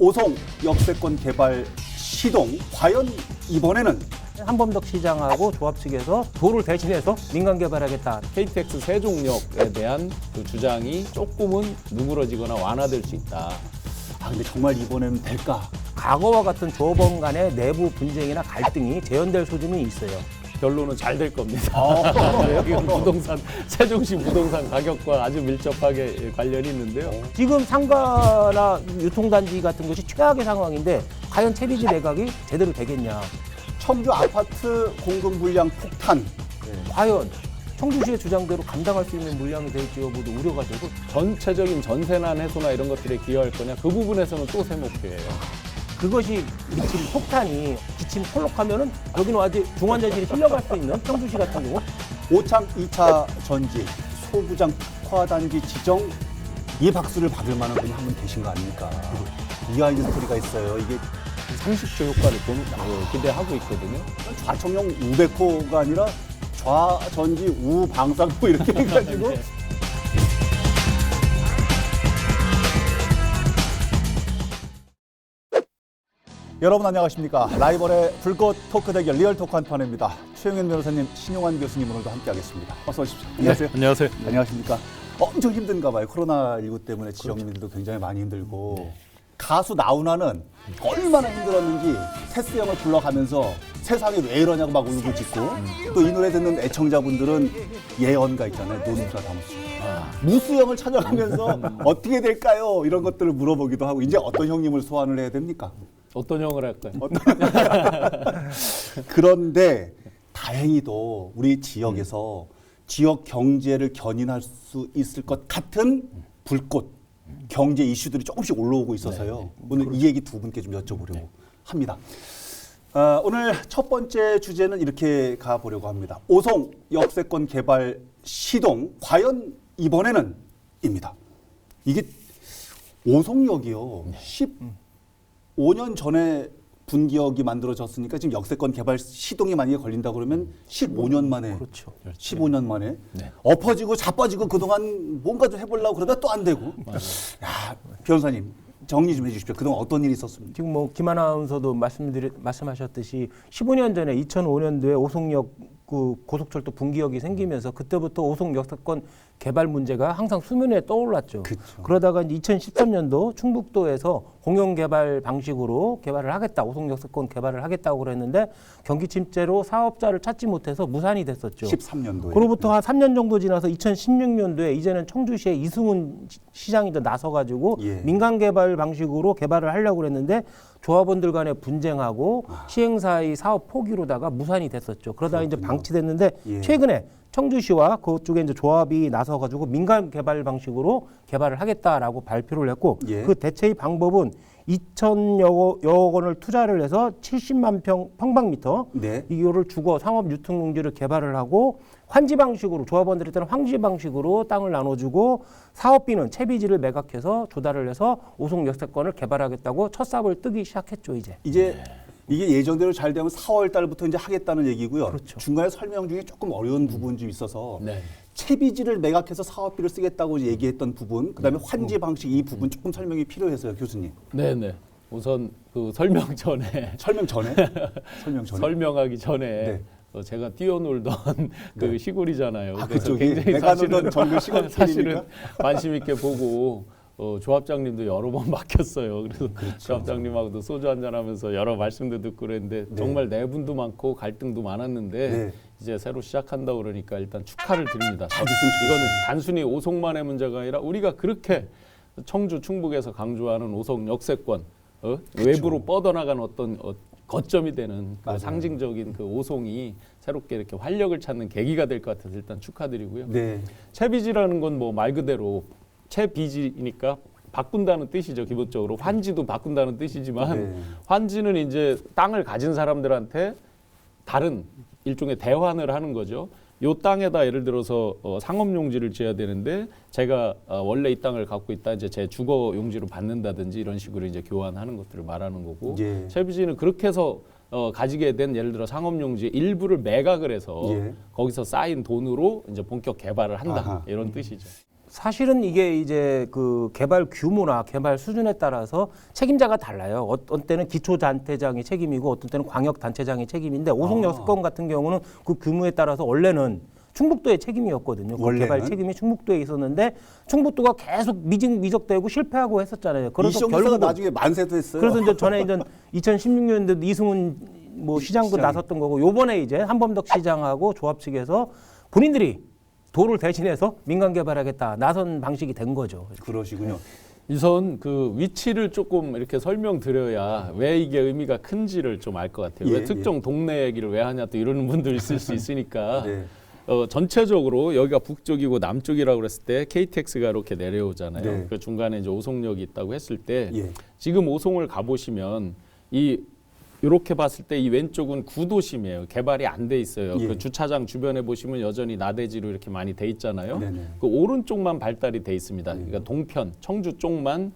오송 역세권 개발 시동 과연 이번에는 한범덕 시장하고 조합 측에서 도를 대신해서 민간 개발하겠다. KTX 세종역에 대한 그 주장이 조금은 누그러지거나 완화될 수 있다. 근데 정말 이번에는 될까? 과거와 같은 조합원 간의 내부 분쟁이나 갈등이 재현될 소지는 있어요. 결론은 잘 될 겁니다. 여기는 부동산, 세종시 부동산 가격과 아주 밀접하게 관련이 있는데요. 지금 상가나 유통단지 같은 것이 최악의 상황인데 과연 채비지 매각이 제대로 되겠냐. 청주 아파트 공급 물량 폭탄. 과연 청주시의 주장대로 감당할 수 있는 물량이 될지 여부도 우려가 되고 전체적인 전세난 해소나 이런 것들에 기여할 거냐, 그 부분에서는 또 새 목표예요. 그것이 미친 폭탄이 기침 콜록하면은 여기는 아직 중환자실이 실려갈 수 있는 청주시 같은 경우 오창 2차 전지 소부장 특화단지 지정 이 박수를 받을 만한 분이 한 분 계신 거 아닙니까? 이아이드 스토리가 있어요. 이게 30조 효과를 기대하고 있거든요. 좌청용 우백호가 아니라 좌전지 우방사고 이렇게 해가지고 네. 여러분 안녕하십니까. 라이벌의 불꽃 토크 대결 리얼 토크 한판입니다. 최영현 변호사님, 신용환 교수님 오늘도 함께하겠습니다. 어서 오십시오. 안녕하세요. 네, 안녕하세요. 안녕하십니까. 엄청 힘든가 봐요. 코로나19 때문에 지역민들도 굉장히 많이 힘들고 네. 가수 나훈아는 얼마나 힘들었는지 테스형을 불러가면서 세상에 왜 이러냐고 막 울고 짖고 또 이 노래 듣는 애청자분들은 예언가 있잖아요. 노무사 다무스. 무수형을 찾아가면서 어떻게 될까요? 이런 것들을 물어보기도 하고 이제 어떤 형님을 소환을 해야 됩니까? 어떤 형을 할까요? 그런데 다행히도 우리 지역에서 지역 경제를 견인할 수 있을 것 같은 불꽃 경제 이슈들이 조금씩 올라오고 있어서요. 오늘 이 얘기 두 분께 좀 여쭤보려고 합니다. 오늘 첫 번째 주제는 이렇게 가보려고 합니다. 오송 역세권 개발 시동 과연 이번에는 입니다. 이게 오송역이요. 15년 전에 분기역이 만들어졌으니까 지금 역세권 개발 시동이 만약에 걸린다 그러면 15년 만에 그렇죠. 15년 만에 네. 엎어지고 자빠지고 그동안 뭔가 좀 해보려고 그러다 또 안 되고. 야, 변호사님 정리 좀 해주십시오. 그동안 어떤 일이 있었습니까? 지금 뭐 김 아나운서도 말씀하셨듯이 15년 전에 2005년도에 오송역 그 고속철도 분기역이 생기면서 그때부터 오송 역세권 개발 문제가 항상 수면에 떠올랐죠. 그쵸. 그러다가 2013년도 충북도에서 공영 개발 방식으로 개발을 하겠다, 오송 역세권 개발을 하겠다고 그랬는데 경기 침체로 사업자를 찾지 못해서 무산이 됐었죠. 13년도에. 그로부터 한 3년 정도 지나서 2016년도에 이제는 청주시의 이승훈 시장이 나서가지고 예. 민간 개발 방식으로 개발을 하려고 그랬는데 조합원들 간의 분쟁하고 시행사의 사업 포기로다가 무산이 됐었죠. 그러다가 이제 방치됐는데 예. 최근에 청주시와 그쪽에 이제 조합이 나서가지고 민간 개발 방식으로 개발을 하겠다라고 발표를 했고 예. 그 대체의 방법은 2천여 원을 투자를 해서 70만 평방미터 네. 이거를 주거 상업 유통 용지를 개발을 하고 환지 방식으로 조합원들에 따른 환지 방식으로 땅을 나눠주고 사업비는 채비지를 매각해서 조달을 해서 오송 역세권을 개발하겠다고 첫 삽을 뜨기 시작했죠 이제. 이게 예정대로 잘 되면 4월 달부터 이제 하겠다는 얘기고요. 그렇죠. 중간에 설명 중에 조금 어려운 부분이 좀 있어서 네. 채비지를 매각해서 사업비를 쓰겠다고 얘기했던 부분, 그다음에 환지 방식 이 부분 조금 설명이 필요해서요, 교수님. 네네. 우선 그 설명 전에 설명 전에 설명하기 전에 네. 제가 뛰어놀던 그 시골이잖아요. 그래서 그쪽이 내가 놀던 정글 시골 사실은 관심 있게 보고 조합장님도 여러 번 맡겼어요. 그래서 조합장님하고도 소주 한잔하면서 여러 말씀도 듣고 그랬는데 네. 정말 내분도 많고 갈등도 많았는데 네. 이제 새로 시작한다고 그러니까 일단 축하를 드립니다. 됐으면 좋겠어요. 이거는 단순히 오송만의 문제가 아니라 우리가 그렇게 청주 충북에서 강조하는 오송 역세권 외부로 뻗어나간 어떤 거점이 되는 그 맞아요. 상징적인 그 오송이 새롭게 이렇게 활력을 찾는 계기가 될 것 같아서 일단 축하드리고요. 네. 채비지라는 건 뭐 말 그대로 채비지니까 바꾼다는 뜻이죠. 기본적으로 환지도 바꾼다는 뜻이지만 네. 환지는 이제 땅을 가진 사람들한테 다른 일종의 대환을 하는 거죠. 요 땅에다 예를 들어서 상업용지를 지어야 되는데 제가 원래 이 땅을 갖고 있다 이제 제 주거 용지로 받는다든지 이런 식으로 이제 교환하는 것들을 말하는 거고 예. 채비지는 그렇게 해서 가지게 된 예를 들어 상업용지의 일부를 매각을 해서 예. 거기서 쌓인 돈으로 이제 본격 개발을 한다 아하. 이런 뜻이죠. 사실은 이게 이제 그 개발 규모나 개발 수준에 따라서 책임자가 달라요. 어떤 때는 기초단체장이 책임이고 어떤 때는 광역단체장이 책임인데 오송역세권 같은 경우는 그 규모에 따라서 원래는 충북도의 책임이었거든요. 그 원래는? 개발 책임이 충북도에 있었는데 충북도가 계속 미적되고 실패하고 했었잖아요. 그래서 이시영 결국은 나중에 만세도 했어요. 그래서 이제 전에 이제 2016년도 이승훈 뭐 시장도 시장. 나섰던 거고 요번에 이제 한범덕 시장하고 조합 측에서 본인들이 도를 대신해서 민간 개발하겠다 나선 방식이 된 거죠. 그러시군요. 우선 그 위치를 조금 이렇게 설명드려야 왜 이게 의미가 큰지를 좀 알 것 같아요. 예, 왜 특정 동네 얘기를 왜 하냐 또 이러는 분들 있을 수 있으니까 네. 전체적으로 여기가 북쪽이고 남쪽이라고 그랬을 때 KTX가 이렇게 내려오잖아요. 네. 그 중간에 이제 오송역이 있다고 했을 때 예. 지금 오송을 가보시면 이렇게 봤을 때 이 왼쪽은 구도심이에요. 개발이 안 돼 있어요. 예. 그 주차장 주변에 보시면 여전히 나대지로 이렇게 많이 돼 있잖아요. 네네. 그 오른쪽만 발달이 돼 있습니다. 그러니까 동편, 청주 쪽만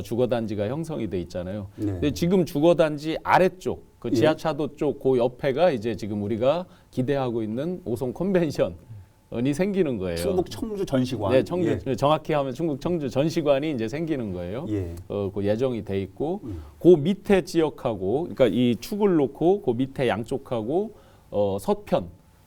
주거단지가 형성이 돼 있잖아요. 네. 근데 지금 주거단지 아래쪽, 그 예. 지하차도 쪽 그 옆에가 이제 지금 우리가 기대하고 있는 오송 컨벤션이 생기는 거예요. 충북 청주 전시관. 네, 청주 정확히 하면 충북 청주 전시관이 이제 생기는 거예요. 예. 그 예정이 돼 있고 그 밑에 지역하고 그러니까 이 축을 놓고 그 밑에 양쪽하고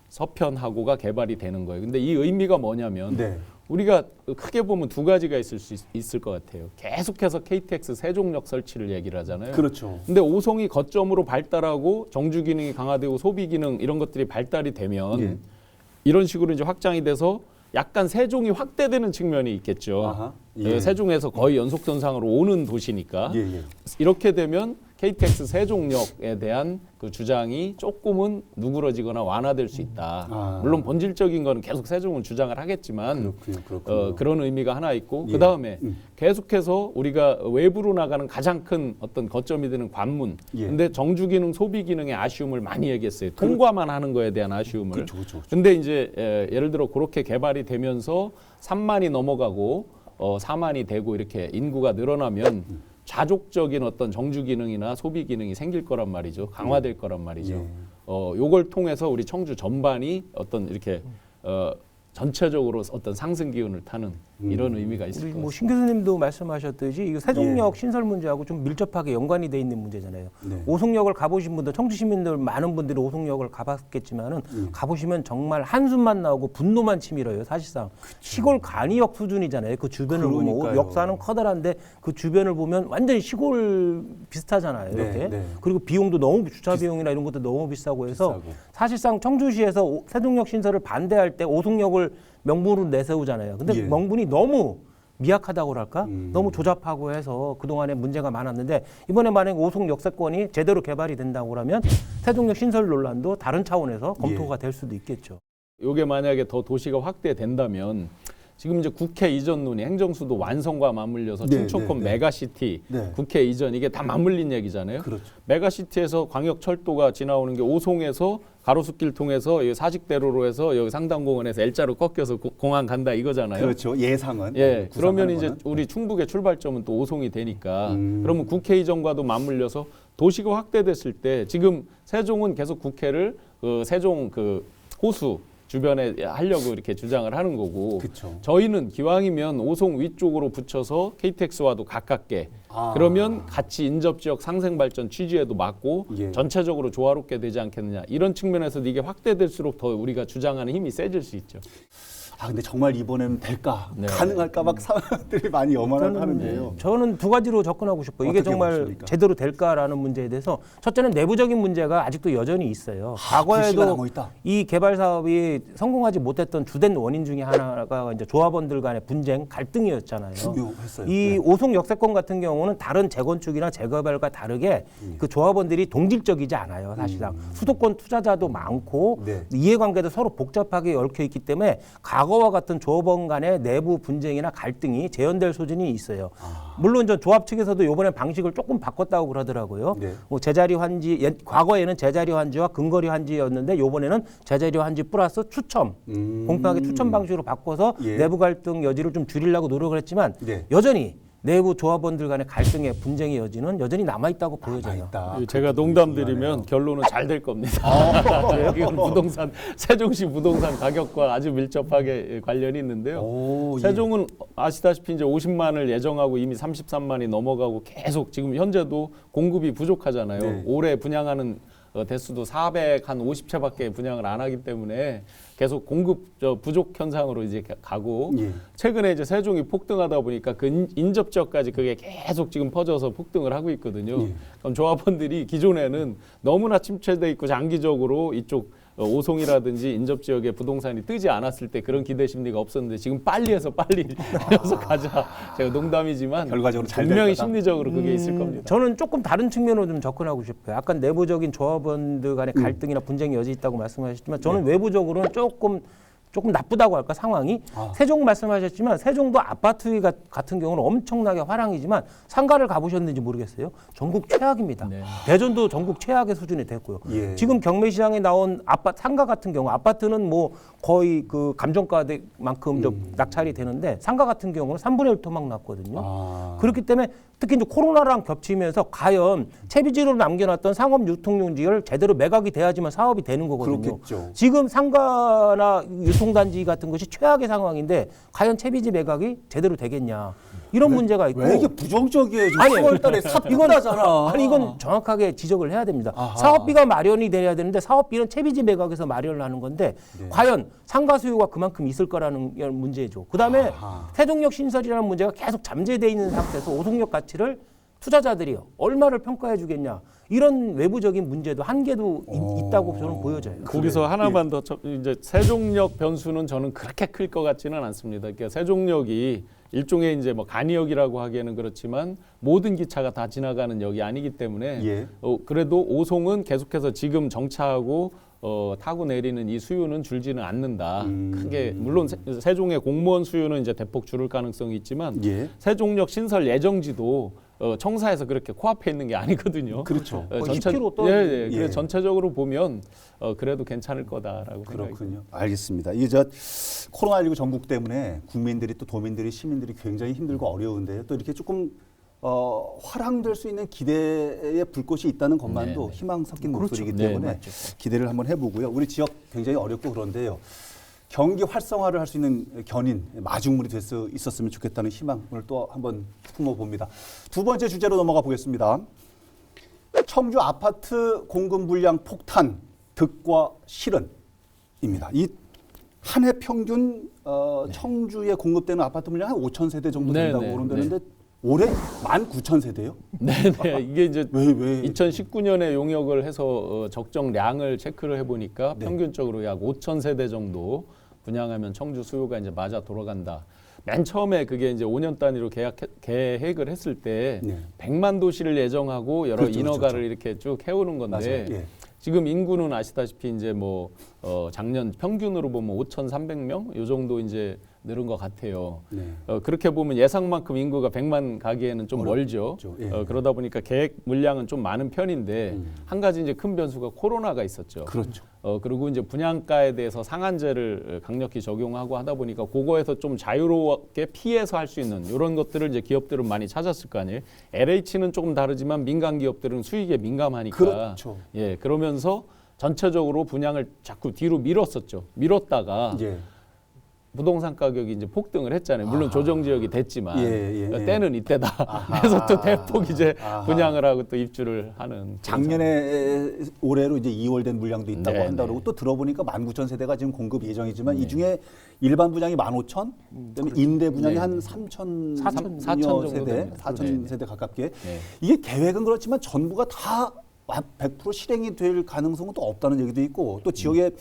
서편하고가 개발이 되는 거예요. 근데 이 의미가 뭐냐면 네. 우리가 크게 보면 두 가지가 있을 것 같아요. 계속해서 KTX 세종역 설치를 얘기를 하잖아요. 그렇죠. 근데 오송이 거점으로 발달하고 정주 기능이 강화되고 소비 기능 이런 것들이 발달이 되면 예. 이런 식으로 이제 확장이 돼서 약간 세종이 확대되는 측면이 있겠죠. 아하. 예. 세종에서 거의 연속선상으로 오는 도시니까 예, 예. 이렇게 되면 KTX 세종역에 대한 그 주장이 조금은 누그러지거나 완화될 수 있다. 아. 물론 본질적인 거는 계속 세종은 주장을 하겠지만 그렇군요. 그런 의미가 하나 있고 예. 그 다음에 계속해서 우리가 외부로 나가는 가장 큰 어떤 거점이 되는 관문. 예. 근데 정주 기능, 소비 기능의 아쉬움을 많이 얘기했어요. 통과만 하는 거에 대한 아쉬움을. 그렇죠. 근데 이제 예를 들어 그렇게 개발이 되면서 3만이 넘어가고 4만이 되고 이렇게 인구가 늘어나면 자족적인 어떤 정주 기능이나 소비 기능이 생길 거란 말이죠. 강화될 거란 말이죠. 예. 요걸 통해서 우리 청주 전반이 어떤 이렇게 전체적으로 어떤 상승 기운을 타는 이런 의미가 있을 우리 것 뭐 같습니다. 신 교수님도 말씀하셨듯이 이거 세종역 신설 문제하고 좀 밀접하게 연관이 돼 있는 문제잖아요. 네. 오송역을 가보신 분들, 청주 시민들 많은 분들이 오송역을 가봤겠지만은 가보시면 정말 한숨만 나오고 분노만 치밀어요. 사실상 시골 간이역 수준이잖아요. 그 주변을 보면 그러니까요. 역사는 커다란데 그 주변을 보면 완전히 시골 비슷하잖아요. 네, 이렇게 네. 그리고 비용도 너무 주차 비용이나 이런 것도 너무 비싸고 해서 비싸고. 사실상 청주시에서 세종역 신설을 반대할 때 오송역을 명분으로 내세우잖아요. 근데 예. 명분이 너무 미약하다고 그럴까? 너무 조잡하고 해서 그동안에 문제가 많았는데 이번에 만약에 오송 역세권이 제대로 개발이 된다고 그러면 세종역 신설 논란도 다른 차원에서 검토가 될 수도 있겠죠. 요게 만약에 더 도시가 확대된다면 지금 이제 국회 이전 논의 행정수도 완성과 맞물려서 네, 충청권 네, 네. 메가시티 네. 국회 이전 이게 다 맞물린 얘기잖아요. 그렇죠. 메가시티에서 광역철도가 지나오는 게 오송에서 가로수길 통해서 여기 사직대로로 해서 여기 상당공원에서 L자로 꺾여서 공항 간다 이거잖아요. 그렇죠. 예상은. 예, 그러면 구상하는 이제 거는. 우리 충북의 출발점은 또 오송이 되니까 그러면 국회 이전과도 맞물려서 도시가 확대됐을 때 지금 세종은 계속 국회를 그 세종 그 호수 주변에 하려고 이렇게 주장을 하는 거고 그쵸. 저희는 기왕이면 오송 위쪽으로 붙여서 KTX와도 가깝게 그러면 같이 인접지역 상생발전 취지에도 맞고 예. 전체적으로 조화롭게 되지 않겠느냐 이런 측면에서 이게 확대될수록 더 우리가 주장하는 힘이 세질 수 있죠. 근데 정말 이번에는 될까? 네. 가능할까? 막 사람들이 많이 염원하는데요. 저는 두 가지로 접근하고 싶어요. 이게 어떻게 정말 보십니까? 제대로 될까라는 문제에 대해서 첫째는 내부적인 문제가 아직도 여전히 있어요. 불씨가 과거에도 남아 있다. 이 개발 사업이 성공하지 못했던 주된 원인 중에 하나가 이제 조합원들 간의 분쟁, 갈등이었잖아요. 중요했어요. 이 네. 오송 역세권 같은 경우는 다른 재건축이나 재개발과 다르게 그 조합원들이 동질적이지 않아요. 사실상 수도권 투자자도 많고 네. 이해관계도 서로 복잡하게 얽혀 있기 때문에 과거와 같은 조합원 간의 내부 분쟁이나 갈등이 재현될 소진이 있어요. 물론 저 조합 측에서도 이번에 방식을 조금 바꿨다고 그러더라고요. 네. 뭐 제자리 환지, 과거에는 제자리 환지와 근거리 환지였는데 이번에는 제자리 환지 플러스 추첨, 공평하게 추첨 방식으로 바꿔서 예. 내부 갈등 여지를 좀 줄이려고 노력을 했지만 네. 여전히 내부 조합원들 간의 갈등의 분쟁의 여지는 여전히 남아있다고 보여져요. 있다. 제가 농담드리면 결론은 잘 될 겁니다. 이건 부동산 세종시 부동산 가격과 아주 밀접하게 관련이 있는데요. 오, 예. 세종은 아시다시피 이제 50만을 예정하고 이미 33만이 넘어가고 계속 지금 현재도 공급이 부족하잖아요. 네. 올해 분양하는 대수도 450채밖에 분양을 안 하기 때문에 계속 공급 부족 현상으로 이제 가고 예. 최근에 이제 세종이 폭등하다 보니까 그 인접 지역까지 그게 계속 지금 퍼져서 폭등을 하고 있거든요. 예. 그럼 조합원들이 기존에는 너무나 침체돼 있고 장기적으로 이쪽 오송이라든지 인접 지역에 부동산이 뜨지 않았을 때 그런 기대 심리가 없었는데 지금 빨리 해서 빨리 이어서 가자. 제가 농담이지만 결과적으로 잘 될 분명히 거다. 심리적으로 그게 있을 겁니다. 저는 조금 다른 측면으로 좀 접근하고 싶어요. 아까 내부적인 조합원들 간의 갈등이나 분쟁의 여지 있다고 말씀하셨지만 저는 외부적으로는 조금 나쁘다고 할까 상황이 세종 말씀하셨지만 세종도 아파트 같은 경우는 엄청나게 화랑이지만 상가를 가보셨는지 모르겠어요. 전국 최악입니다. 네. 대전도 전국 최악의 수준이 됐고요. 예. 지금 경매시장에 나온 상가 같은 경우 아파트는 뭐 거의 그 감정가만큼 좀 낙찰이 되는데 상가 같은 경우는 3분의 1토막 났거든요. 아. 그렇기 때문에 특히 이제 코로나랑 겹치면서 과연 채비지로 남겨놨던 상업 유통용지를 제대로 매각이 돼야지만 사업이 되는 거거든요. 그렇겠죠. 지금 상가나 유통단지 같은 것이 최악의 상황인데 과연 채비지 매각이 제대로 되겠냐 이런 문제가 있고. 왜 이게 부정적이에요? 지금 아니, 10월달에 삽입하잖아. 아니 이건 정확하게 지적을 해야 됩니다. 아하. 사업비가 마련이 돼야 되는데 사업비는 채비지 매각에서 마련을 하는 건데 네. 과연 상가 수요가 그만큼 있을 거라는 문제죠. 그다음에 아하. 세종역 신설이라는 문제가 계속 잠재돼 있는 상태에서 오송역 가치를 투자자들이 얼마를 평가해 주겠냐 이런 외부적인 문제도 한계도 있다고 저는 보여져요. 거기서 하나만 더 이제 세종역 변수는 저는 그렇게 클 것 같지는 않습니다. 그러니까 세종역이 일종의 이제 뭐 간이역이라고 하기에는 그렇지만 모든 기차가 다 지나가는 역이 아니기 때문에 예. 그래도 오송은 계속해서 지금 정차하고 타고 내리는 이 수요는 줄지는 않는다. 크게 물론 세종의 공무원 수요는 이제 대폭 줄을 가능성이 있지만 예. 세종역 신설 예정지도 청사에서 그렇게 코앞에 있는 게 아니거든요. 그렇죠. 거의 10km 떨어지죠. 예. 예. 그래서 전체적으로 보면 그래도 괜찮을 거다라고 생각이 그렇군요. 알겠습니다. 이게 코로나19 전국 때문에 국민들이 또 도민들이 시민들이 굉장히 힘들고 어려운데 또 이렇게 조금 활황될 수 있는 기대의 불꽃이 있다는 것만도 네. 희망 섞인 그렇죠. 목소리이기 네, 때문에 맞죠. 기대를 한번 해보고요. 우리 지역 굉장히 어렵고 그런데요. 경기 활성화를 할 수 있는 견인, 마중물이 될 수 있었으면 좋겠다는 희망을 또 한번 품어봅니다. 두 번째 주제로 넘어가 보겠습니다. 청주 아파트 공급 물량 폭탄, 득과 실은입니다. 이 한 해 평균 청주에 공급되는 아파트 물량 한 5천 세대 정도 네, 된다고 네, 그러는데 올해 19,000세대요? 네네 이게 이제 왜? 2019년에 용역을 해서 적정량을 체크를 해보니까 네. 평균적으로 약 5천 세대 정도 분양하면 청주 수요가 이제 맞아 돌아간다. 맨 처음에 그게 이제 5년 단위로 계획을 했을 때 네. 100만 도시를 예정하고 여러 그렇죠, 인허가를 그렇죠. 이렇게 쭉 해오는 건데 맞아요. 예. 지금 인구는 아시다시피 이제 뭐 작년 평균으로 보면 5,300명 요 정도 이제 늘은 것 같아요. 네. 그렇게 보면 예상만큼 인구가 100만 가기에는 좀 멀죠. 어렵죠. 예. 그러다 보니까 계획 물량은 좀 많은 편인데 한 가지 이제 큰 변수가 코로나가 있었죠. 그렇죠. 그리고 이제 분양가에 대해서 상한제를 강력히 적용하고 하다 보니까 그거에서 좀 자유롭게 피해서 할 수 있는 이런 것들을 이제 기업들은 많이 찾았을 거 아니에요. LH는 조금 다르지만 민간 기업들은 수익에 민감하니까. 그렇죠. 예, 그러면서 전체적으로 분양을 자꾸 뒤로 밀었었죠. 밀었다가 예. 부동산 가격이 이제 폭등을 했잖아요. 물론 조정 지역이 됐지만 예. 때는 이때다. 그래서 또 대폭 이제 분양을 하고 또 입주를 하는. 작년에 올해로 이제 2월 된 물량도 있다고 네, 한다고 네. 또 들어보니까 19,000세대가 지금 공급 예정이지만 이 중에 일반 분양이 15,000, 그다음에 임대 분양이 네. 한 3,000여 4,000 정도 세대, 됩니다. 4,000 네. 세대 가깝게. 네. 이게 계획은 그렇지만 전부가 다 100% 실행이 될 가능성은 또 없다는 얘기도 있고 또 지역에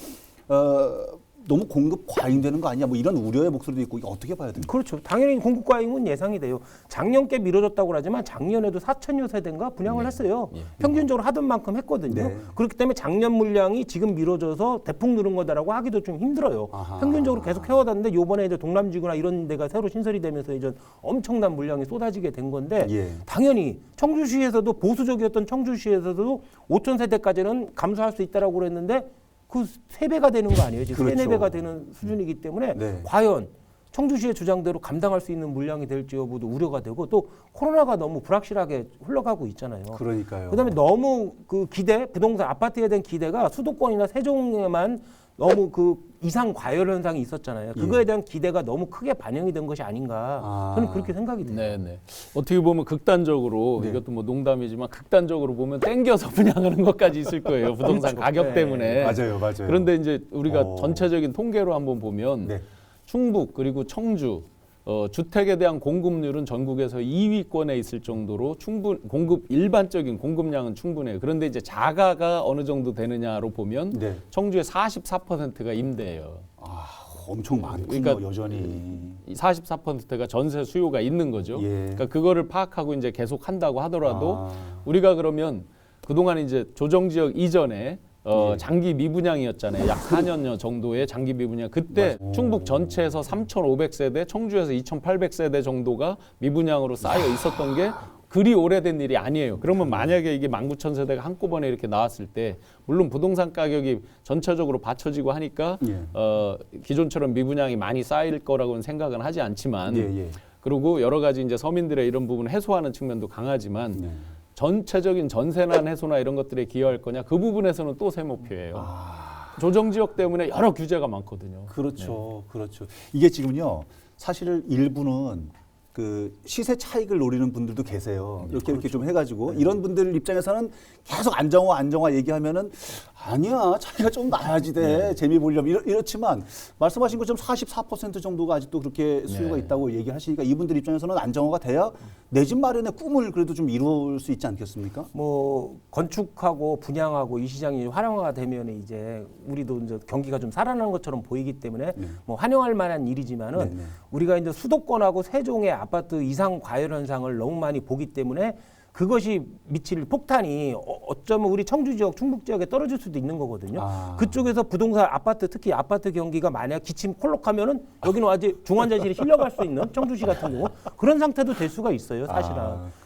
너무 공급 과잉되는 거 아니냐 뭐 이런 우려의 목소리도 있고 이거 어떻게 봐야 됩니까? 그렇죠. 당연히 공급 과잉은 예상이 돼요. 작년께 미뤄졌다고 하지만 작년에도 4천여 세대인가 분양을 했어요. 평균적으로 하던 만큼 했거든요. 네. 그렇기 때문에 작년 물량이 지금 미뤄져서 대폭 늘은 거다라고 하기도 좀 힘들어요. 아하. 평균적으로 계속 해왔는데 요번에 이제 동남지구나 이런 데가 새로 신설이 되면서 이제 엄청난 물량이 쏟아지게 된 건데 예. 당연히 청주시에서도 보수적이었던 청주시에서도 5천 세대까지는 감소할 수 있다라고 그랬는데 그 3배가 되는 거 아니에요? 지금 그렇죠. 3, 4배가 되는 수준이기 때문에 네. 과연 청주시의 주장대로 감당할 수 있는 물량이 될지 여부도 우려가 되고 또 코로나가 너무 불확실하게 흘러가고 있잖아요. 그러니까요. 그다음에 너무 그 기대, 부동산 아파트에 대한 기대가 수도권이나 세종에만 너무 그 이상 과열 현상이 있었잖아요. 그거에 대한 기대가 너무 크게 반영이 된 것이 아닌가. 저는 그렇게 생각이 돼요. 네. 어떻게 보면 극단적으로 네. 이것도 뭐 농담이지만 극단적으로 보면 땡겨서 분양하는 것까지 있을 거예요. 부동산 가격 네. 때문에. 맞아요. 그런데 이제 우리가 전체적인 통계로 한번 보면 네. 충북 그리고 청주 주택에 대한 공급률은 전국에서 2위권에 있을 정도로 일반적인 공급량은 충분해요. 그런데 이제 자가가 어느 정도 되느냐로 보면 네. 청주의 44%가 임대예요. 엄청 많군요. 그러니까 여전히. 이 44%가 전세 수요가 있는 거죠. 예. 그러니까 그거를 파악하고 이제 계속 한다고 하더라도 아. 우리가 그러면 그동안 이제 조정 지역 이전에 예. 장기 미분양이었잖아요. 약 4년여 정도의 장기 미분양. 그때 맞아요. 충북 전체에서 3,500세대, 청주에서 2,800세대 정도가 미분양으로 쌓여 있었던 게 그리 오래된 일이 아니에요. 그러면 만약에 이게 19,000세대가 한꺼번에 이렇게 나왔을 때 물론 부동산 가격이 전체적으로 받쳐지고 하니까 예. 기존처럼 미분양이 많이 쌓일 거라고는 생각은 하지 않지만 예. 그리고 여러 가지 이제 서민들의 이런 부분을 해소하는 측면도 강하지만 네. 전체적인 전세난 해소나 이런 것들에 기여할 거냐 그 부분에서는 또 새 목표예요. 조정 지역 때문에 여러 규제가 많거든요. 그렇죠. 그렇죠. 이게 지금요. 사실 일부는 그 시세 차익을 노리는 분들도 계세요. 이렇게 좀 해가지고 이런 분들 입장에서는 계속 안정화 얘기하면은 아니야 차이가 좀 나야지 돼 재미 보려면 이렇지만 말씀하신 것처럼 44% 정도가 아직도 그렇게 수요가 있다고 얘기하시니까 이분들 입장에서는 안정화가 돼야 내 집 마련의 꿈을 그래도 좀 이룰 수 있지 않겠습니까? 뭐 건축하고 분양하고 이 시장이 활성화가 되면 이제 우리도 이제 경기가 좀 살아나는 것처럼 보이기 때문에 뭐 환영할 만한 일이지만은 우리가 이제 수도권하고 세종의 아파트 이상 과열 현상을 너무 많이 보기 때문에 그것이 미칠 폭탄이 어쩌면 우리 청주 지역, 충북 지역에 떨어질 수도 있는 거거든요. 그쪽에서 부동산 아파트 특히 아파트 경기가 만약 기침 콜록하면은 여기는 아직 중환자실에 실려갈 수 있는 청주시 같은 경우 그런 상태도 될 수가 있어요, 사실은.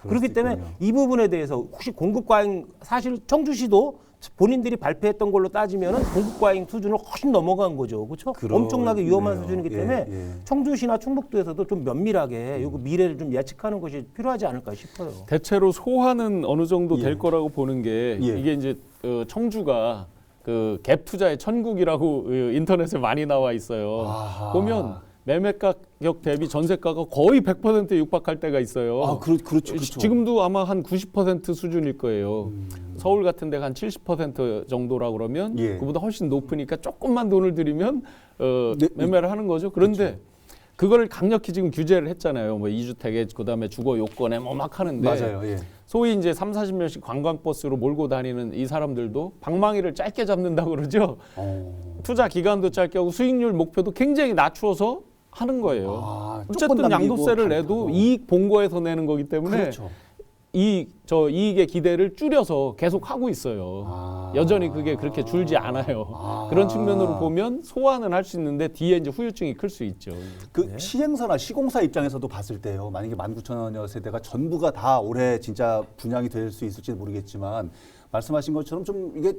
그렇기 때문에 이 부분에 대해서 혹시 공급 과잉 사실 청주시도 본인들이 발표했던 걸로 따지면은 공급 과잉 수준을 훨씬 넘어간 거죠, 그렇죠? 엄청나게 위험한 수준이기 때문에 청주시나 충북도에서도 좀 면밀하게 요 미래를 좀 예측하는 것이 필요하지 않을까 싶어요. 대체로 소화는 어느 정도 될 예. 거라고 보는 게 예. 이게 이제 청주가 그 갭 투자의 천국이라고 인터넷에 많이 나와 있어요. 보면 매매 가격 대비 전세가가 거의 100%에 육박할 때가 있어요. 그렇죠. 지금도 아마 한 90% 수준일 거예요. 서울 같은 데가 한 70% 정도라고 그러면 그보다 훨씬 높으니까 조금만 돈을 들이면 매매를 하는 거죠. 그런데 그걸 강력히 지금 규제를 했잖아요. 뭐 2주택에 그다음에 주거 요건에 뭐 막 하는데 맞아요. 예. 소위 이제 30-40명씩 관광버스로 몰고 다니는 이 사람들도 방망이를 짧게 잡는다고 그러죠. 투자 기간도 짧게 하고 수익률 목표도 굉장히 낮추어서 하는 거예요. 어쨌든 양도세를 내도 이익 본 거에서 내는 거기 때문에 그렇죠. 이익의 기대를 줄여서 계속 하고 있어요. 여전히 그게 그렇게 줄지 않아요. 그런 측면으로 보면 소화는 할 수 있는데 뒤에 이제 후유증이 클 수 있죠. 그 시행사나 시공사 입장에서도 봤을 때요. 만약에 19,000여 세대가 전부가 다 올해 진짜 분양이 될 수 있을지 모르겠지만 말씀하신 것처럼 좀 이게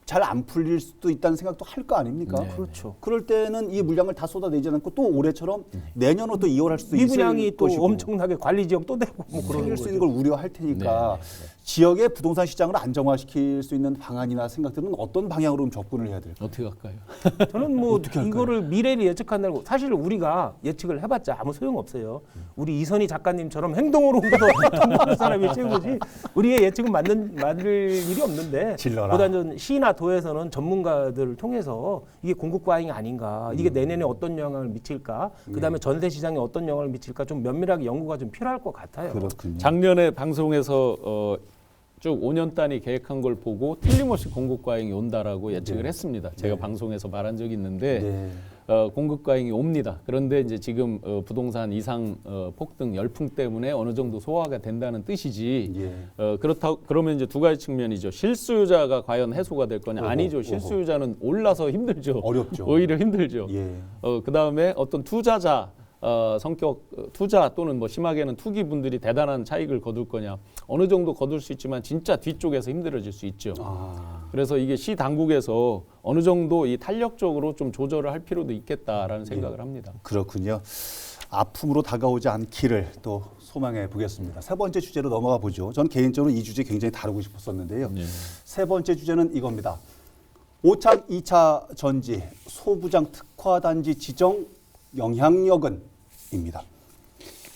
잘 안 풀릴 수도 있다는 생각도 할 거 아닙니까? 그렇죠. 그럴 때는 이 물량을 다 쏟아내지 않고 또 올해처럼 내년으로 또 이월할 수도 있을 미분양이 또 것이고 엄청나게 관리 지역 또 되고 뭐 그런 생길 수 거죠. 있는 걸 우려할 테니까 지역의 부동산 시장을 안정화시킬 수 있는 방안이나 생각들은 어떤 방향으로 접근을 해야 될까요? 어떻게 할까요? 저는 뭐 어떻게 할까요? 이거를 미래를 예측한다고 사실 우리가 예측을 해봤자 아무 소용 없어요. 우리 이선희 작가님처럼 행동으로 통하는 사람이 최고지. 우리의 예측은 맞을 일이 없는데 질러라. 보다 전 시나 도에서는 전문가들을 통해서 이게 공급 과잉이 아닌가, 이게 내년에 어떤 영향을 미칠까, 그다음에 전세 시장에 어떤 영향을 미칠까 좀 면밀하게 연구가 좀 필요할 것 같아요. 그렇군요. 작년에 방송에서 쭉 5년 단위 계획한 걸 보고 틀림없이 공급 과잉이 온다라고 예측을 했습니다. 제가 방송에서 말한 적이 있는데 공급 과잉이 옵니다. 그런데 이제 지금 부동산 이상 폭등 열풍 때문에 어느 정도 소화가 된다는 뜻이지. 그러면 이제 두 가지 측면이죠. 실수요자가 과연 해소가 될 거냐? 아니죠. 실수요자는 올라서 힘들죠. 어렵죠. 오히려 힘들죠. 예. 그다음에 어떤 투자자 성격 투자 또는 뭐 심하게는 투기 분들이 대단한 차익을 거둘 거냐. 어느 정도 거둘 수 있지만 진짜 뒤쪽에서 힘들어질 수 있죠. 그래서 이게 시 당국에서 어느 정도 이 탄력적으로 좀 조절을 할 필요도 있겠다라는 생각을 합니다. 그렇군요. 아픔으로 다가오지 않기를 또 소망해 보겠습니다. 세 번째 주제로 넘어가 보죠. 저는 개인적으로 이 주제 굉장히 다루고 싶었었는데요. 네. 세 번째 주제는 이겁니다. 오창 2차 전지 소부장 특화단지 지정 영향력은 입니다.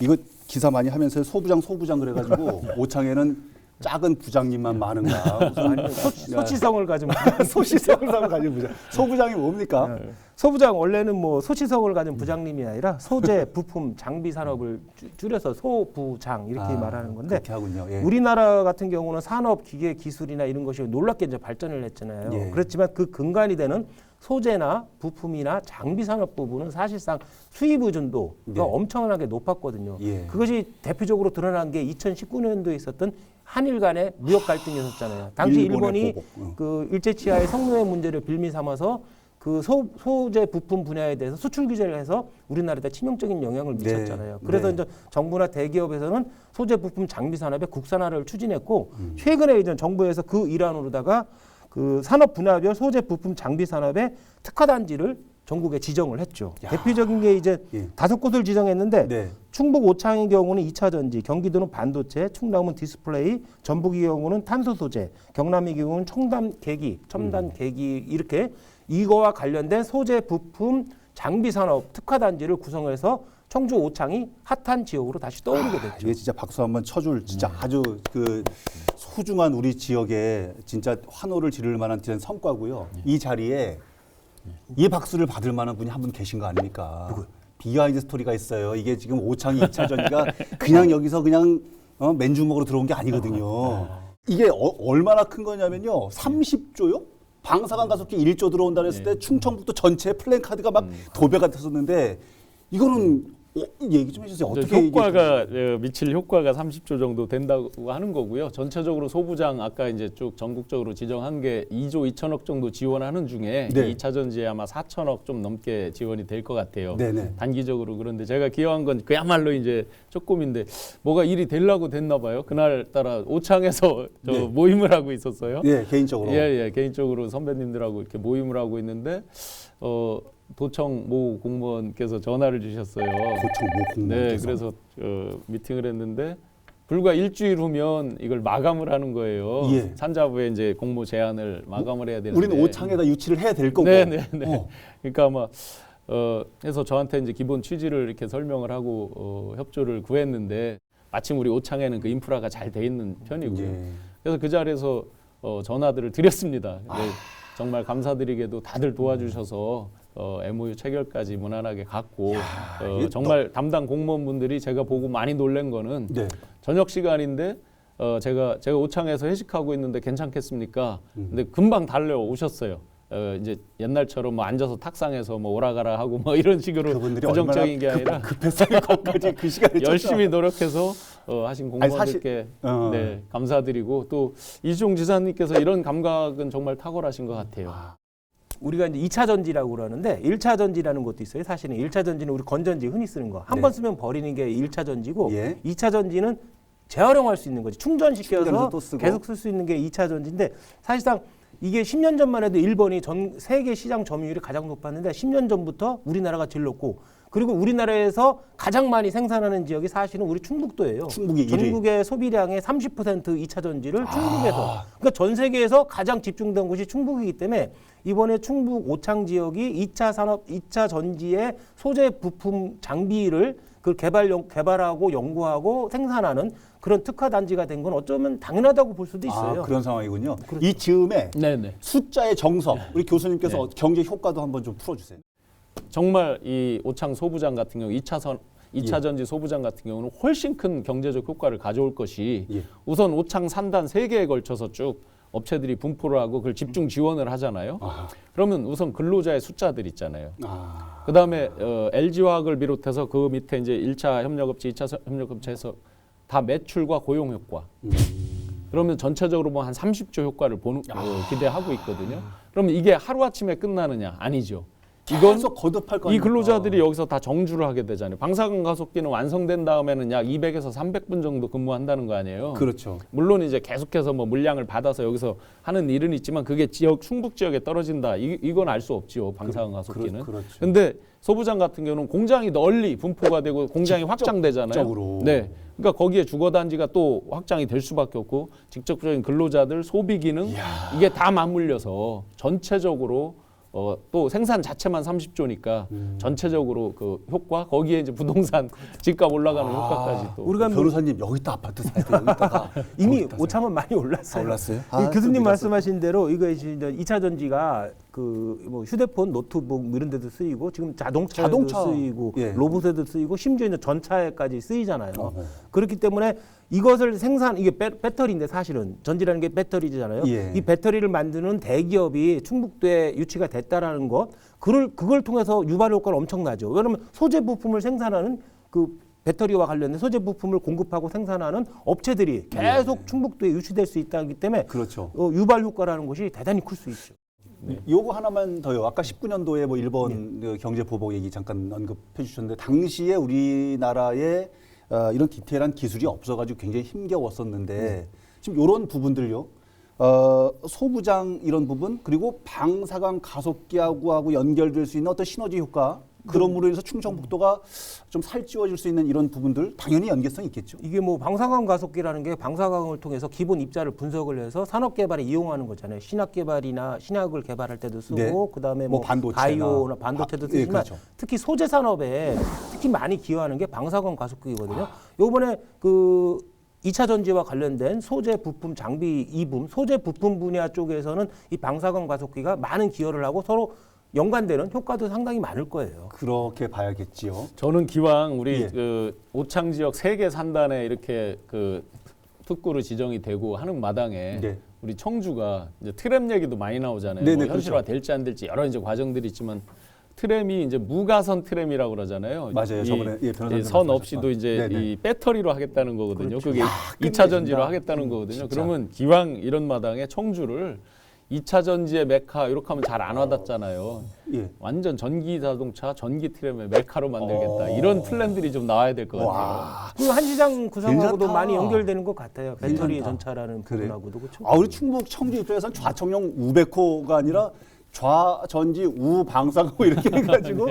이거 기사 많이 하면서 소부장 그래가지고 오창에는 작은 부장님만 많은가? 아니면 소치성을 가진 소시성을 가진 부장. 소부장이 뭡니까? 소부장 원래는 뭐 소치성을 가진 부장님이 아니라 소재, 부품, 장비 산업을 줄여서 소부장 이렇게 말하는 건데 그렇게 하군요. 예. 우리나라 같은 경우는 산업, 기계, 기술이나 이런 것이 놀랍게 이제 발전을 했잖아요. 예. 그렇지만 그 근간이 되는 소재나 부품이나 장비 산업 부분은 사실상 수입 의존도가 네. 엄청나게 높았거든요. 예. 그것이 대표적으로 드러난 게 2019년도에 있었던 한일 간의 무역 갈등이었잖아요. 당시 일본의 일본이 보복. 그 일제치하의 성노예 문제를 빌미 삼아서 그 소재 부품 분야에 대해서 수출 규제를 해서 우리나라에 치명적인 영향을 미쳤잖아요. 네. 그래서 네. 이제 정부나 대기업에서는 소재 부품 장비 산업의 국산화를 추진했고 최근에 이제 정부에서 그 일환으로다가 그 산업 분야별 소재 부품 장비 산업의 특화 단지를 전국에 지정을 했죠. 야. 대표적인 게 이제 예. 5곳을 지정했는데 네. 충북 오창의 경우는 2차 전지, 경기도는 반도체, 충남은 디스플레이, 전북의 경우는 탄소 소재, 경남의 경우는 첨단 계기 이렇게 이거와 관련된 소재 부품 장비 산업 특화 단지를 구성해서 청주 오창이 핫한 지역으로 다시 떠오르게 됐죠. 이게 진짜 박수 한번 쳐줄 진짜 아주 그 소중한 우리 지역에 진짜 환호를 지를 만한 성과고요. 이 자리에 이 박수를 받을 만한 분이 한 분 계신 거 아닙니까? 비하인드 스토리가 있어요. 이게 지금 오창이 2차 전지가 그냥 여기서 그냥 맨주먹으로 들어온 게 아니거든요. 이게 얼마나 큰 거냐면요. 30조요? 방사관 가속기 1조 들어온다 그랬을 때 충청북도 전체 플랜카드가 막 도배가 됐었는데 이거는 얘기 좀 해주세요. 어떻게 효과가 미칠 효과가 30조 정도 된다고 하는 거고요. 전체적으로 소부장 아까 이제 쭉 전국적으로 지정한 게 2조 2천억 정도 지원하는 중에 네. 2차 전지에 아마 4천억 좀 넘게 지원이 될 것 같아요. 네네. 단기적으로. 그런데 제가 기여한 건 그야말로 이제 조금인데 뭐가 일이 되려고 됐나 봐요. 그날 따라 오창에서 저 네. 모임을 하고 있었어요. 네, 개인적으로. 예, 개인적으로 선배님들하고 이렇게 모임을 하고 있는데 도청 모 공무원께서 전화를 주셨어요. 도청 모 공무원께서. 네, 그래서 미팅을 했는데 불과 일주일 후면 이걸 마감을 하는 거예요. 예. 산자부에 이제 공모 제안을 마감을 해야 되는데 우리는 오창에다 유치를 해야 될 거고. 네. 그러니까 아마 해서 저한테 이제 기본 취지를 이렇게 설명을 하고 협조를 구했는데 마침 우리 오창에는 그 인프라가 잘 돼 있는 편이고요. 예. 그래서 그 자리에서 전화들을 드렸습니다. 근데 정말 감사드리게도 다들 도와주셔서 MOU 체결까지 무난하게 갔고 이게 정말 담당 공무원분들이 제가 보고 많이 놀란 거는 네. 저녁 시간인데 제가 오창에서 회식하고 있는데 괜찮겠습니까? 근데 금방 달려오셨어요. 이제 옛날처럼 뭐 앉아서 탁상에서 뭐 오라가라 하고 뭐 이런 식으로 그분들이 부정적인 게 아니라 급했어요. 거기까지 그 시간에 열심히 노력해서 하신 공무원들께 네, 감사드리고 또 이주종 지사님께서 이런 감각은 정말 탁월하신 것 같아요. 우리가 이제 2차 전지라고 그러는데 1차 전지라는 것도 있어요. 사실은 1차 전지는 우리 건전지 흔히 쓰는 거. 한 번 쓰면 버리는 게 1차 전지고 예. 2차 전지는 재활용할 수 있는 거지. 충전해서 충전시켜서 또 쓰고. 계속 쓸 수 있는 게 2차 전지인데 사실상 이게 10년 전만 해도 일본이 전 세계 시장 점유율이 가장 높았는데 10년 전부터 우리나라가 제일 높고 그리고 우리나라에서 가장 많이 생산하는 지역이 사실은 우리 충북도예요. 충북이 1위. 전국의 소비량의 30% 2차 전지를 충북에서 그러니까 전 세계에서 가장 집중된 곳이 충북이기 때문에 이번에 충북 오창 지역이 2차 산업, 2차 전지의 소재 부품 장비를 그 개발하고 연구하고 생산하는 그런 특화 단지가 된 건 어쩌면 당연하다고 볼 수도 있어요. 그런 상황이군요. 그렇죠. 이 즈음에 네네. 숫자의 정석, 우리 교수님께서 경제 효과도 한번 좀 풀어주세요. 정말 이 오창 소부장 같은 경우 2차 전지 소부장 같은 경우는 훨씬 큰 경제적 효과를 가져올 것이 우선 오창 산단 3개에 걸쳐서 쭉 업체들이 분포를 하고 그걸 집중 지원을 하잖아요. 그러면 우선 근로자의 숫자들 있잖아요. 그다음에 LG화학을 비롯해서 그 밑에 이제 1차 협력업체, 2차 협력업체에서 다 매출과 고용 효과. 그러면 전체적으로 뭐 한 30조 효과를 기대하고 있거든요. 그러면 이게 하루아침에 끝나느냐? 아니죠. 계속 거듭할 거 이 아닙니까? 근로자들이 여기서 다 정주를 하게 되잖아요. 방사선 가속기는 완성된 다음에는 약 200에서 300분 정도 근무한다는 거 아니에요. 그렇죠. 물론 이제 계속해서 뭐 물량을 받아서 여기서 하는 일은 있지만 그게 지역 충북 지역에 떨어진다. 이건 알 수 없지요. 방사선 가속기는. 그렇죠. 근데 소부장 같은 경우는 공장이 널리 분포가 되고 공장이 확장되잖아요. 직접적으로. 네. 그러니까 거기에 주거 단지가 또 확장이 될 수밖에 없고 직접적인 근로자들 소비 기능 이게 다 맞물려서 전체적으로 또 생산 자체만 30조니까 전체적으로 그 효과 거기에 이제 부동산 집값 올라가는 효과까지 또 우리가 뭐 변호사님 여기다 아파트 사야 돼. 여기다가 이미 오차만 많이 올랐어요. 올랐어요? 이 아, 교수님 좀 말씀하신 대로 이거 이제 2차 전지가 그 뭐 휴대폰, 노트북 뭐 이런 데도 쓰이고 지금 자동차에도 자동차. 쓰이고 예. 로봇에도 쓰이고 심지어 이제 전차에까지 쓰이잖아요. 어허. 그렇기 때문에 이것을 이게 배터리인데 사실은 전지라는 게 배터리잖아요. 예. 이 배터리를 만드는 대기업이 충북도에 유치가 됐다라는 것, 그걸 통해서 유발 효과는 엄청나죠. 왜냐하면 소재 부품을 생산하는 그 배터리와 관련된 소재 부품을 공급하고 생산하는 업체들이 계속 충북도에 유치될 수 있다기 때문에 그렇죠. 유발 효과라는 것이 대단히 클 수 있죠. 요거 하나만 더요. 아까 19년도에 뭐 일본 그 경제 보복 얘기 잠깐 언급해 주셨는데 당시에 우리나라에 이런 디테일한 기술이 없어가지고 굉장히 힘겨웠었는데 지금 이런 부분들요. 소부장 이런 부분 그리고 방사강 가속기하고 연결될 수 있는 어떤 시너지 효과 그럼으로 인해서 충청북도가 좀 살찌워질 수 있는 이런 부분들 당연히 연계성이 있겠죠. 이게 뭐 방사강 가속기라는 게 방사강을 통해서 기본 입자를 분석을 해서 산업 개발에 이용하는 거잖아요. 신약 개발이나 신약을 개발할 때도 쓰고 네. 그다음에 뭐 뭐 반도체나 바이오나 반도체도 예, 쓰지만 그렇죠. 특히 소재 산업에 특히 많이 기여하는 게 방사강 가속기거든요. 요번에 그 2차 전지와 관련된 소재 부품 장비 이붐 소재 부품 분야 쪽에서는 이 방사강 가속기가 많은 기여를 하고 서로 연관되는 효과도 상당히 많을 거예요. 그렇게 봐야겠지요. 저는 기왕 우리 예. 그 오창 지역 3개 산단에 이렇게 그 특구로 지정이 되고 하는 마당에 네. 우리 청주가 이제 트램 얘기도 많이 나오잖아요. 네네, 뭐 현실화 그렇죠. 될지 안 될지 여러 이제 과정들이 있지만 트램이 이제 무가선 트램이라고 그러잖아요. 맞아요. 저번에 예, 변호사님 선 말씀하셨던. 없이도 이제 네네. 이 배터리로 하겠다는 거거든요. 그렇죠. 그게 야, 2차 전지로 끝내준다. 하겠다는 거거든요. 진짜. 그러면 기왕 이런 마당에 청주를 2차 전지의 메카 이렇게 하면 잘 안 와닿잖아요. 예. 완전 전기 자동차, 전기 트램의 메카로 만들겠다. 이런 플랜들이 좀 나와야 될 것 같아요. 와. 그 한시장 구성하고도 괜찮다. 많이 연결되는 것 같아요. 배터리 괜찮다. 전차라는 그래. 부분하고도 그렇죠. 아, 우리 충북 청주 입장에서는 좌청룡 우백호가 아니라 좌전지 우방사고 이렇게 해가지고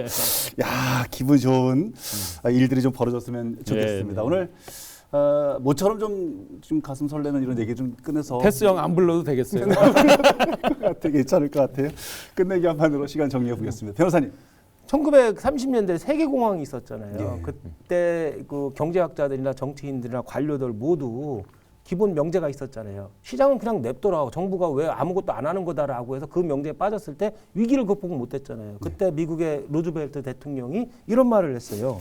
야 기분 좋은 일들이 좀 벌어졌으면 좋겠습니다. 네. 오늘 모처럼 좀 가슴 설레는 이런 얘기 좀 꺼내서 테스 형 안 불러도 되겠어요. 되게 괜찮을 것 같아요. 끝내기 한 판으로 시간 정리해 보겠습니다. 변호사님. 1930년대 세계공황이 있었잖아요. 예. 그때 그 경제학자들이나 정치인들이나 관료들 모두 기본 명제가 있었잖아요. 시장은 그냥 냅둬라. 정부가 왜 아무것도 안 하는 거다라고 해서 그 명제에 빠졌을 때 위기를 극복 못했잖아요. 그때 미국의 루즈벨트 대통령이 이런 말을 했어요.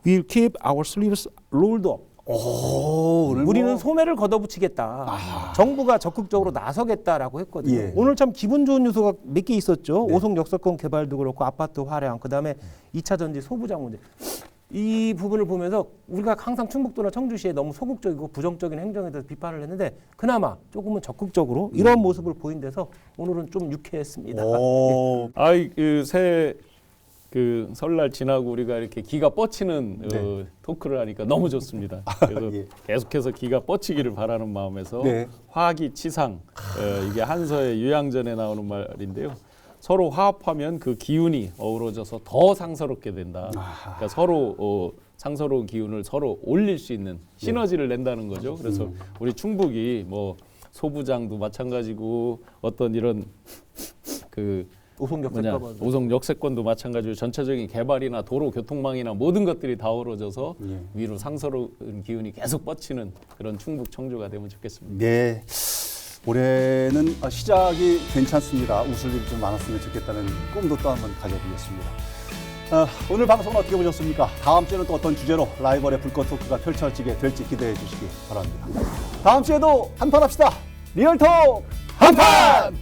We'll keep our sleeves rolled up. 오, 오늘 우리는 뭐 소매를 걷어붙이겠다. 정부가 적극적으로 나서겠다라고 했거든요. 예. 오늘 참 기분 좋은 요소가 몇 개 있었죠. 네. 오송 역세권 개발도 그렇고 아파트 활용, 그다음에 2차 전지 소부장 문제. 이 부분을 보면서 우리가 항상 충북도나 청주시에 너무 소극적이고 부정적인 행정에 대해서 비판을 했는데 그나마 조금은 적극적으로 이런 모습을 보인 데서 오늘은 좀 유쾌했습니다. 오, 아이 그 설날 지나고 우리가 이렇게 기가 뻗치는 네. 토크를 하니까 너무 좋습니다. 그래서 예. 계속해서 기가 뻗치기를 바라는 마음에서 네. 화기치상 이게 한서의 유양전에 나오는 말인데요. 서로 화합하면 그 기운이 어우러져서 더 상서롭게 된다. 그러니까 서로 상서로운 기운을 서로 올릴 수 있는 시너지를 낸다는 거죠. 그래서 우리 충북이 뭐 소부장도 마찬가지고 어떤 이런 그 오송 역세권. 오송 역세권도 마찬가지로 전체적인 개발이나 도로 교통망이나 모든 것들이 다 어우러져서 예. 위로 상서로운 기운이 계속 뻗치는 그런 충북 청주가 되면 좋겠습니다. 네. 올해는 시작이 괜찮습니다. 웃을 일이 좀 많았으면 좋겠다는 꿈도 또 한번 가져보겠습니다. 오늘 방송은 어떻게 보셨습니까? 다음 주에는 또 어떤 주제로 라이벌의 불꽃 토크가 펼쳐지게 될지 기대해 주시기 바랍니다. 다음 주에도 한판 합시다. 리얼톡 한판!